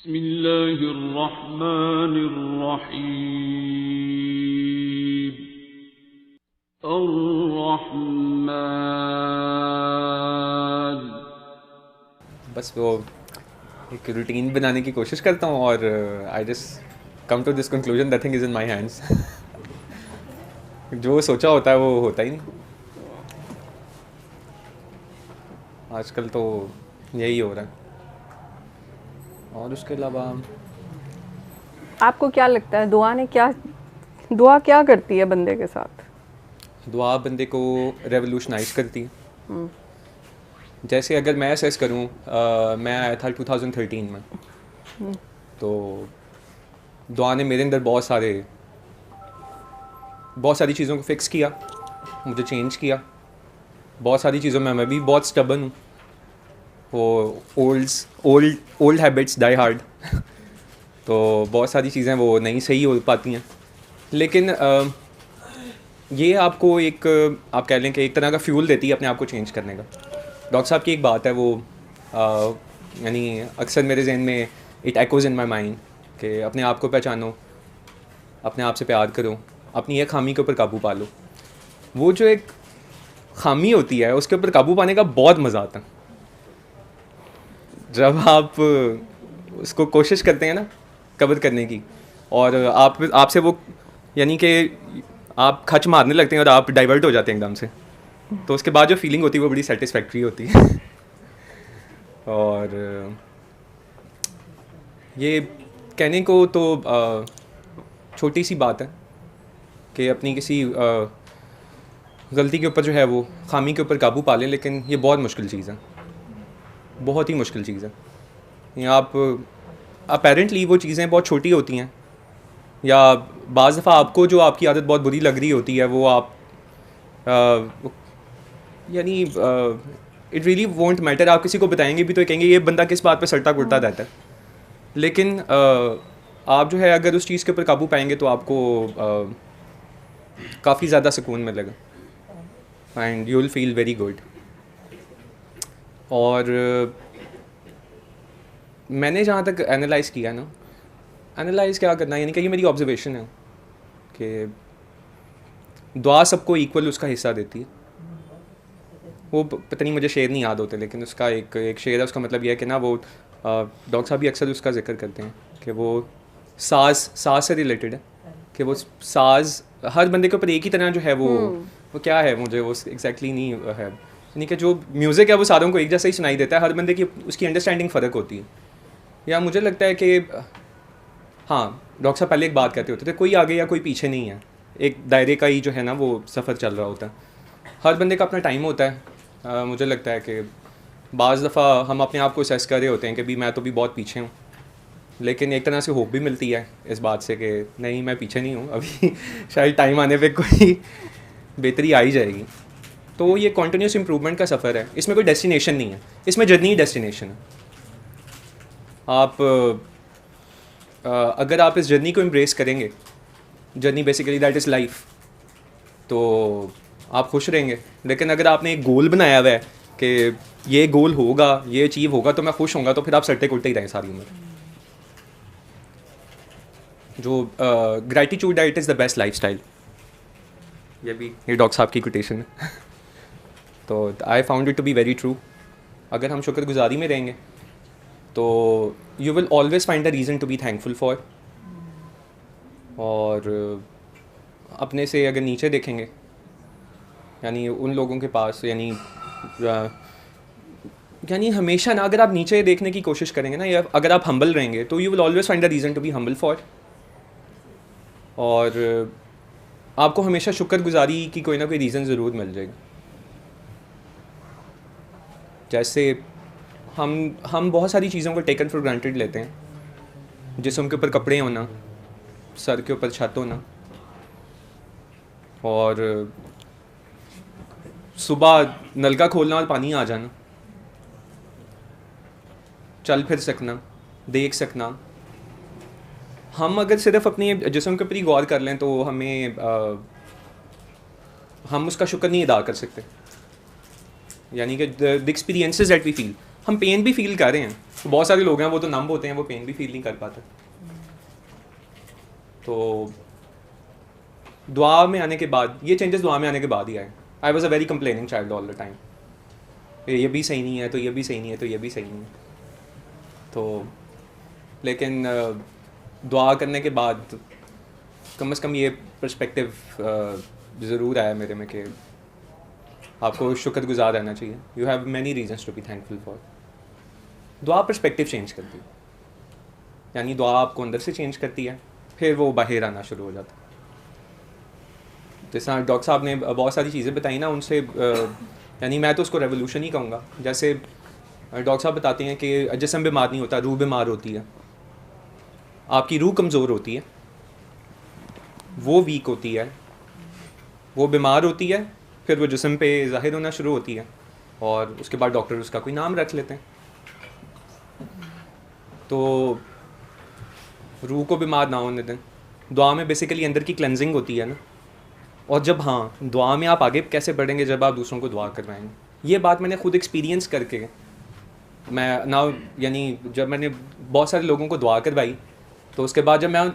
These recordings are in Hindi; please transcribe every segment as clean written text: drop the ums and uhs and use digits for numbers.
बिस्मिल्लाहिर्रहमानिर्रहीम। अर्रहमान। बस वो एक रूटीन बनाने की कोशिश करता हूँ और I just come to this conclusion that thing is in my hands. जो सोचा होता है वो होता ही नहीं। आजकल तो यही हो रहा है। और उसके अलावा आपको क्या लगता है दुआ क्या करती है बंदे के साथ? दुआ बंदे को रेवोल्यूशनाइज करती है। जैसे अगर मैं असेस करूँ, मैं आया था 2013 में, तो दुआ ने मेरे अंदर बहुत सारी चीज़ों को फिक्स किया, मुझे चेंज किया। बहुत सारी चीज़ों में मैं भी बहुत स्टबन हूँ। वो ओल्ड हैबिट्स डाई हार्ड। तो बहुत सारी चीज़ें वो नहीं सही हो पाती हैं, लेकिन ये आपको एक आप कह लें कि एक तरह का फ्यूल देती है अपने आप को चेंज करने का। डॉक्टर साहब की एक बात है, वो यानी अक्सर मेरे जहन में इट एक्ोज़ इन माई माइंड कि अपने आप को पहचानो, अपने आप से प्यार करो, अपनी एक खामी के ऊपर काबू पा लो। वो जो एक खामी होती है उसके ऊपर काबू पाने का बहुत मज़ा आता है। जब आप उसको कोशिश करते हैं ना कवर करने की, और आपसे वो यानी कि आप खच मारने लगते हैं और आप डाइवर्ट हो जाते हैं एकदम से, तो उसके बाद जो फीलिंग होती है वो बड़ी सेटिस्फैक्ट्री होती है। और ये कहने को तो छोटी सी बात है कि अपनी किसी गलती के ऊपर जो है वो खामी के ऊपर काबू पा लें, लेकिन ये बहुत मुश्किल चीज़ है, बहुत ही मुश्किल चीज़ है। या आप अपेरेंटली वो चीज़ें बहुत छोटी होती हैं, या बाज़ दफ़ा आपको जो आपकी आदत बहुत बुरी लग रही होती है वो आप यानी इट रियली वोंट मैटर। आप किसी को बताएंगे भी तो कहेंगे ये बंदा किस बात पे सड़ता कुड़ता रहता है, लेकिन आप जो है अगर उस चीज़ के ऊपर काबू पाएंगे तो आपको काफ़ी ज़्यादा सुकून मिलेगा and you will feel very good. और मैंने जहाँ तक एनालाइज़ किया ना, एनालाइज़ क्या करना है, यानी कि ये मेरी ऑब्जर्वेशन है कि दुआ सबको इक्वल उसका हिस्सा देती है। वो पता नहीं, मुझे शेर नहीं याद होते, लेकिन उसका एक शेर है, उसका मतलब यह है कि ना वो डॉक्टर साहब भी अक्सर उसका जिक्र करते हैं कि वो साज से रिलेटेड है, कि वो साज हर बंदे के ऊपर एक ही तरह जो है वो क्या है, मुझे वो एग्जैक्टली नहीं है, यानी कि जो म्यूज़िक है वो सारों को एक जैसा ही सुनाई देता है, हर बंदे की उसकी अंडरस्टैंडिंग फ़र्क होती है। या मुझे लगता है कि हाँ, डॉक्टर साहब पहले एक बात कहते होते थे, कोई आगे या कोई पीछे नहीं है, एक दायरे का ही जो है ना वो सफ़र चल रहा होता है। हर बंदे का अपना टाइम होता है। मुझे लगता है कि बाज़ दफ़ा हम अपने आप को असेस कर रहे होते हैं कि भी मैं तो भी बहुत पीछे हूँ, लेकिन एक तरह से होप भी मिलती है इस बात से कि नहीं, मैं पीछे नहीं हूँ, अभी शायद टाइम आने पे कोई बेहतरी आ ही जाएगी। तो ये कॉन्टीन्यूस इम्प्रूवमेंट का सफ़र है, इसमें कोई डेस्टिनेशन नहीं है, इसमें जर्नी ही डेस्टिनेशन है। आप अगर आप इस जर्नी को एम्ब्रेस करेंगे, journey basically that is life, तो आप खुश रहेंगे। लेकिन अगर आपने एक गोल बनाया हुआ है कि ये गोल होगा, ये अचीव होगा तो मैं खुश होऊंगा, तो फिर आप सट्टे कुलटे ही रहें सारी उम्र। जो ग्रैटिट्यूड है, it is the best lifestyle, ये डॉक्टर साहब की कोटेशन है। तो I found it to be very true. अगर हम शुक्रगुजारी में रहेंगे तो you will always find a reason to be thankful for. और अपने से अगर नीचे देखेंगे, यानी उन लोगों के पास, यानी हमेशा ना अगर आप नीचे देखने की कोशिश करेंगे ना, या अगर आप हम्बल रहेंगे तो you will always find a reason to be humble for. और आपको हमेशा शुक्रगुजारी की कोई ना कोई रीज़न ज़रूर मिल जाएगी। जैसे हम बहुत सारी चीज़ों को टेकन फॉर ग्रांटेड लेते हैं, जिस्म के ऊपर कपड़े होना, सर के ऊपर छत होना, और सुबह नलका खोलना और पानी आ जाना, चल फिर सकना, देख सकना। हम अगर सिर्फ अपने जिस्म के ऊपर ही गौर कर लें तो हम उसका शुक्र नहीं अदा कर सकते। यानी कि the experiences that we feel, हम पेन भी फील कर रहे हैं। तो बहुत सारे लोग हैं वो तो नंब होते हैं, वो पेन भी फील नहीं कर पाते। तो दुआ में आने के बाद, ये चेंजेस दुआ में आने के बाद ही आए। I was a very complaining child all the time, ये भी सही नहीं है तो ये भी सही नहीं है तो ये भी सही नहीं है। तो लेकिन दुआ करने के बाद कम से कम ये पर्सपेक्टिव ज़रूर आया मेरे में कि आपको शुक्रगुजार रहना चाहिए। You have many reasons to be thankful for. दुआ पर्सपेक्टिव चेंज करती है, यानी दुआ आपको अंदर से चेंज करती है, फिर वो बाहर आना शुरू हो जाता है। जैसा डॉक्टर साहब ने बहुत सारी चीज़ें बताई ना, उनसे यानी मैं तो उसको रेवोल्यूशन ही कहूँगा। जैसे डॉक्टर साहब बताते हैं कि जिस्म बीमार नहीं होता, रूह बीमार होती है। आपकी रूह कमज़ोर होती है, वो वीक होती है, वो बीमार होती है, फिर वो जिस्म पे ज़ाहिर होना शुरू होती है और उसके बाद डॉक्टर उसका कोई नाम रख लेते हैं। तो रूह को बीमार ना होने दें। दुआ में बेसिकली अंदर की क्लेंजिंग होती है ना। और जब हाँ दुआ में आप आगे कैसे बढ़ेंगे, जब आप दूसरों को दुआ करवाएंगे। ये बात मैंने खुद एक्सपीरियंस करके मैं ना, यानी जब मैंने बहुत सारे लोगों को दुआ करवाई तो उसके बाद जब मैं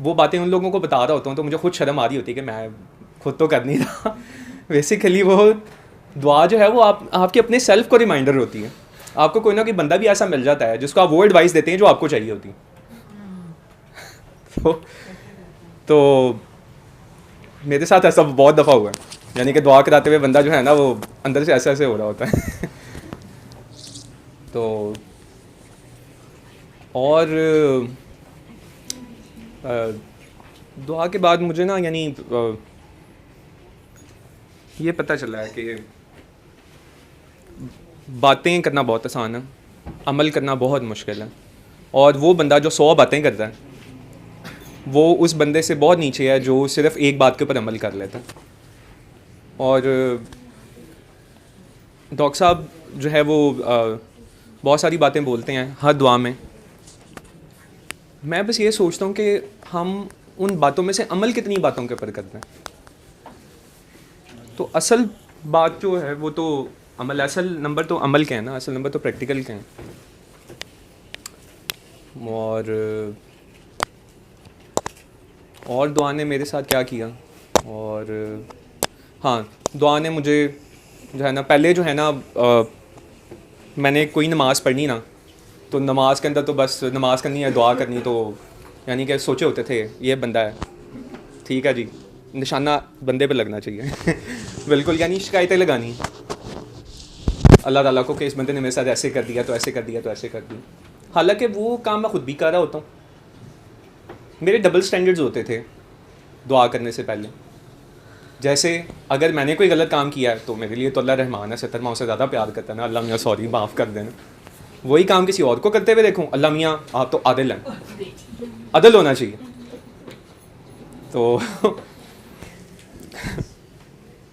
वो बातें उन लोगों को बता रहा होता हूँ तो मुझे खुद शर्म आ रही होती है कि मैं खुद तो कर नहीं रहा। बेसिकली वो दुआ जो है वो आपके अपने सेल्फ को रिमाइंडर होती है। आपको कोई ना कोई बंदा भी ऐसा मिल जाता है जिसको आप वो एडवाइस देते हैं जो आपको चाहिए होती है। तो मेरे साथ ऐसा बहुत दफ़ा हुआ है, यानी कि दुआ कराते हुए बंदा जो है ना वो अंदर से ऐसे ऐसे हो रहा होता है। तो और दुआ के बाद मुझे ना यानी ये पता चला है कि बातें करना बहुत आसान है, अमल करना बहुत मुश्किल है। और वो बंदा जो 100 बातें करता है वो उस बंदे से बहुत नीचे है जो सिर्फ एक बात के ऊपर अमल कर लेता है। और डॉक्टर साहब जो है वो बहुत सारी बातें बोलते हैं हर दुआ में। मैं बस ये सोचता हूँ कि हम उन बातों में से अमल कितनी बातों के ऊपर करते हैं। तो असल बात जो है वो तो अमल, असल नंबर तो अमल के हैं ना, असल नंबर तो प्रैक्टिकल के हैं। और दुआ ने मेरे साथ क्या किया, और हाँ दुआ ने मुझे जो है ना, पहले जो है ना मैंने कोई नमाज़ पढ़नी ना, तो नमाज के अंदर तो बस नमाज करनी है, दुआ करनी, तो यानी कि सोचे होते थे ये बंदा है, ठीक है जी, निशाना बंदे पे लगना चाहिए। बिल्कुल, यानी शिकायतें लगानी अल्लाह ताला को कि इस बंदे ने मेरे साथ ऐसे कर दिया तो ऐसे कर दिया तो ऐसे कर दिया। हालांकि वो काम मैं खुद भी कर रहा होता हूँ। मेरे डबल स्टैंडर्ड्स होते थे दुआ करने से पहले। जैसे अगर मैंने कोई गलत काम किया है तो मेरे लिए तो अल्लाह रहमान है, 70 माँ उससे ज़्यादा प्यार करता है ना, अल्लाह मियाँ सॉरी माफ़ कर देना। वही काम किसी और को करते हुए देखूँ, अल्लाह मियाँ आप तो आदिल हैं, अदल होना चाहिए। तो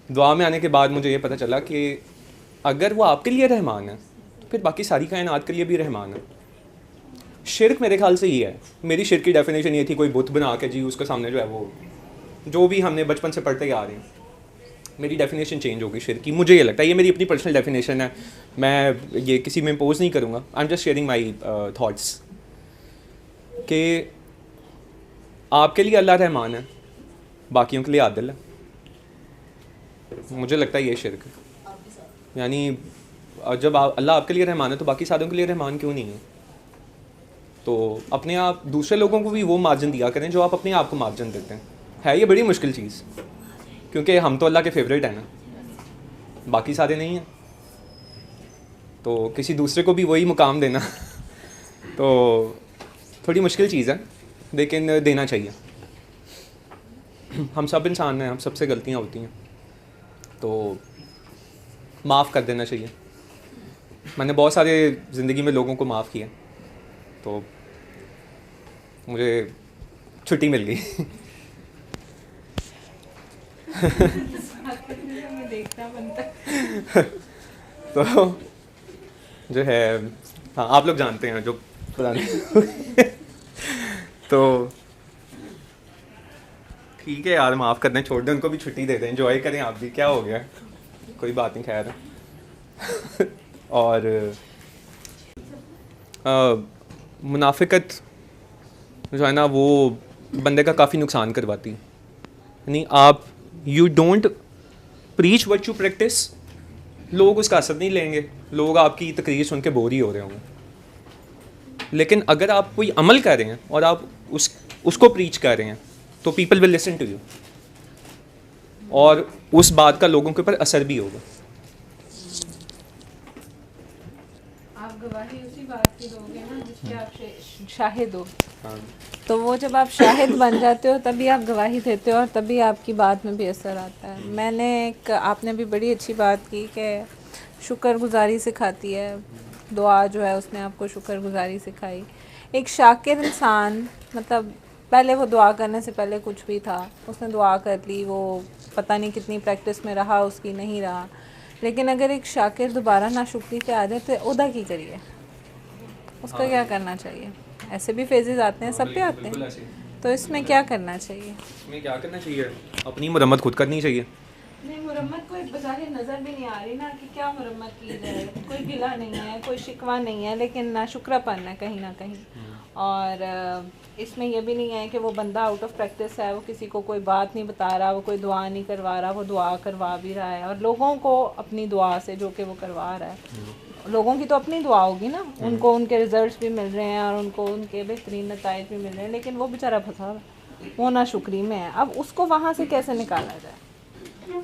दुआ में आने के बाद मुझे ये पता चला कि अगर वो आपके लिए रहमान है तो फिर बाकी सारी कायनात के लिए भी रहमान है। शिर्क मेरे ख्याल से ये है, मेरी शिर्क की डेफिनेशन ये थी कोई बुत बना के जी उसके सामने जो है वो, जो भी हमने बचपन से पढ़ते आ रहे हैं, मेरी डेफिनेशन चेंज होगी शिर्क की। मुझे ये लगता है, ये मेरी अपनी पर्सनल डेफिनेशन है, मैं ये किसी में इम्पोज नहीं करूँगा। I am just sharing my thoughts कि आपके लिए अल्लाह रहमान है, बाकियों के लिए आदिल है। मुझे लगता है ये शिर्क है। यानी जब अल्लाह आपके लिए रहमान है तो बाकी सारों के लिए रहमान क्यों नहीं है? तो अपने आप दूसरे लोगों को भी वो मार्जिन दिया करें जो आप अपने आप को मार्जिन देते हैं। है ये बड़ी मुश्किल चीज़, क्योंकि हम तो अल्लाह के फेवरेट हैं ना, बाकी सारे नहीं हैं। तो किसी दूसरे को भी वही मुकाम देना तो थोड़ी मुश्किल चीज़ है, लेकिन देना चाहिए। हम सब इंसान हैं, हम सबसे गलतियाँ होती हैं, तो माफ़ कर देना चाहिए। मैंने बहुत सारे ज़िंदगी में लोगों को माफ़ किया तो मुझे छुट्टी मिल गई। तो जो है, हाँ आप लोग जानते हैं जो पुराने तो ठीक है यार, माफ़ कर दें, छोड़ दें, उनको भी छुट्टी दे दें, एंजॉय करें आप भी, क्या हो गया, कोई बात नहीं, खैर। और मुनाफिकत जो है ना वो बंदे का काफ़ी नुकसान करवाती है। यानी आप you don't preach what you practice, लोग उसका असर नहीं लेंगे, लोग आपकी तकरीर सुन के बोर ही हो रहे होंगे। लेकिन अगर आप कोई अमल कर रहे हैं और आप उसको प्रीच कर रहे हैं तो people will listen to you, और उस बात का लोगों के ऊपर असर भी होगा। आप गवाही उसी बात की दोगे ना जिसके आप शाहिद हो। हाँ, तो वो जब आप शाहिद बन जाते हो तभी आप गवाही देते हो और तभी आपकी बात में भी असर आता है। मैंने आपने भी बड़ी अच्छी बात की कि शुक्रगुजारी सिखाती है, दुआ जो है उसने आपको शुक्रगुजारी सिखाई। एक शाकिर इंसान मतलब पहले वो दुआ करने से पहले कुछ भी था, उसने दुआ कर ली, वो पता नहीं कितनी प्रैक्टिस में रहा, उसकी नहीं रहा। लेकिन अगर एक शाकिर दोबारा नाशुक्री पे आ जाए तो उदा की करिए, उसका क्या करना चाहिए? ऐसे भी फेजेस आते हैं, सब पे आते बिल्कुल हैं, ऐसे ही। तो इसमें क्या करना चाहिए? इसमें क्या करना चाहिए? अपनी मरम्मत खुद करनी चाहिए। नहीं, मुरम्मत को एक बजाय नज़र भी नहीं आ रही ना कि क्या मुरम्मत की जाए। कोई गिला नहीं है, कोई शिकवा नहीं है, लेकिन नाशुक्रापन है कहीं ना कहीं। और इसमें यह भी नहीं है कि वो बंदा आउट ऑफ प्रैक्टिस है, वो किसी को कोई बात नहीं बता रहा, वो कोई दुआ नहीं करवा रहा, वो दुआ करवा भी रहा है। और लोगों को अपनी दुआ से जो कि वो करवा रहा है, लोगों की तो अपनी दुआ होगी ना, उनको उनके रिजल्ट्स भी मिल रहे हैं और उनको उनके बेहतरीन नताइज भी मिल रहे हैं, लेकिन वो बेचारा फंसा हुआ है, वो नाशुक्री में है। अब उसको वहाँ से कैसे निकाला जाए?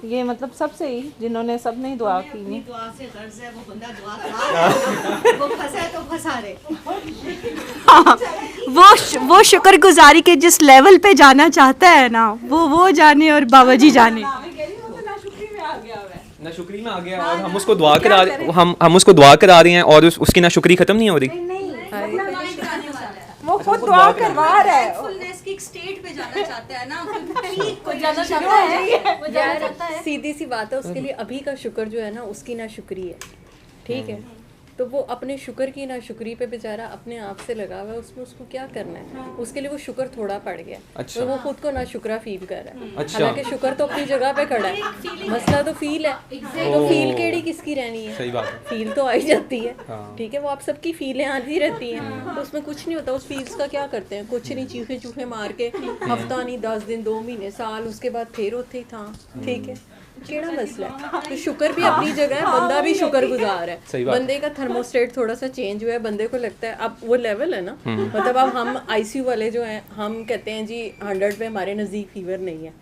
ये मतलब सबसे ही जिन्होंने सब नहीं दुआ की नहीं, दुआ से गर्ज है, वो बंदा दुआ करा वो फंसा है तो फंसा रहे। वो शुक्रगुजारी के जिस लेवल पे जाना चाहता है ना, वो जाने और बाबा जी जाने। नाशुक्री में आ गया और हम उसको दुआ करा हम उसको दुआ करा रहे हैं और उसकी नाशुक्री खत्म नहीं हो रही। वो खुद दुआ करवा रहा है, फुलनेस की एक स्टेट पे जाना चाहता है ना, वो जाना चाहता है। सीधी सी बात है, उसके लिए अभी का शुक्र जो है ना उसकी नाशुक्री है, ठीक है? तो वो अपने शुक्र की नाशुक्री पे बेचारा अपने आप से लगा हुआ है, उसमें उसको क्या करना है? उसके लिए वो शुक्र थोड़ा पड़ गया। अच्छा। तो वो खुद को नाशुक्रा फील कर रहा है। अच्छा। हालांकि शुक्र तो अपनी जगह पे खड़ा है, मसला तो फील है। तो फील केड़ी किसकी रहनी है? सही बात है। फील तो आई जाती है, हाँ। ठीक है? वो आप सबकी फीलें आती रहती हैं, तो उसमें कुछ नहीं होता। उस फील्स का क्या करते हैं? कुछ नहीं, चूहे चूहे मार के हफ्ता नहीं, 10 दिन, 2 महीने, साल, उसके बाद फिर उत्थे ही था, ठीक है? केड़ा मसला है? तो शुक्र भी अपनी जगह है, बंदा भी शुक्रगुजार है। बंदे का थर्मोस्टेट थोड़ा सा चेंज हुआ है, बंदे को लगता है अब वो लेवल है ना, मतलब अब हम आईसीयू वाले जो हैं, हम कहते हैं जी 100 पे हमारे नज़दीक फीवर नहीं है,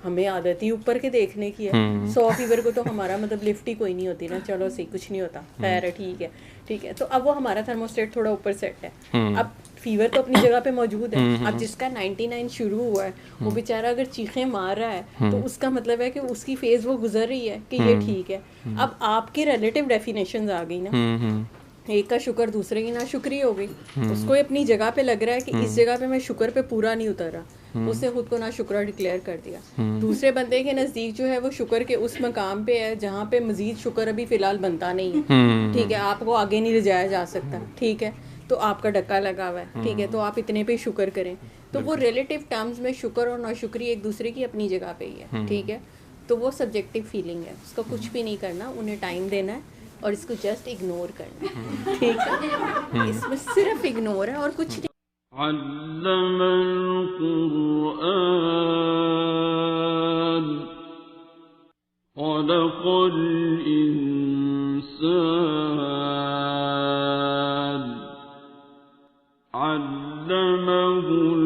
हमें आदत ही ऊपर के देखने की है। 100 फीवर को तो हमारा मतलब लिफ्ट ही कोई नहीं होती ना, चलो सही कुछ नहीं होता, खैर है, ठीक है, ठीक है। तो अब वो हमारा थर्मोस्टेट थोड़ा ऊपर सेट है। अब फीवर तो अपनी जगह पे मौजूद है। अब जिसका 99 शुरू हुआ है, वो बेचारा अगर चीखें मार रहा है तो उसका मतलब है कि उसकी फेज वो गुजर रही है कि ये ठीक है। अब आपके रिलेटिव डेफिनेशंस आ गई ना, एक का शुक्र दूसरे की नाशुक्री हो गई। उसको अपनी जगह पे लग रहा है कि इस जगह पे मैं शुक्र पे पूरा नहीं उतरा, उसने खुद को नाशुक्रा डिक्लेयर कर दिया। दूसरे बंदे के नज़दीक जो है वो शुक्र के उस मकाम पे है जहाँ पे मजीद शुक्र अभी फ़िलहाल बनता नहीं है, ठीक है? आपको आगे नहीं ले जाया जा सकता, ठीक है? तो आपका डक्का लगा हुआ है, ठीक है? तो आप इतने पे शुक्र करें। तो वो रिलेटिव टर्म्स में शुक्र और नाशुक्री एक दूसरे की अपनी जगह पे ही है, ठीक है? तो वो सब्जेक्टिव फीलिंग है, उसका कुछ भी नहीं करना, उन्हें टाइम देना है और इसको जस्ट इग्नोर करना है, ठीक है? इसमें सिर्फ इग्नोर है और कुछ नहीं। अल्लमल कुरआन खलक़ल इंसान अल्लमहुल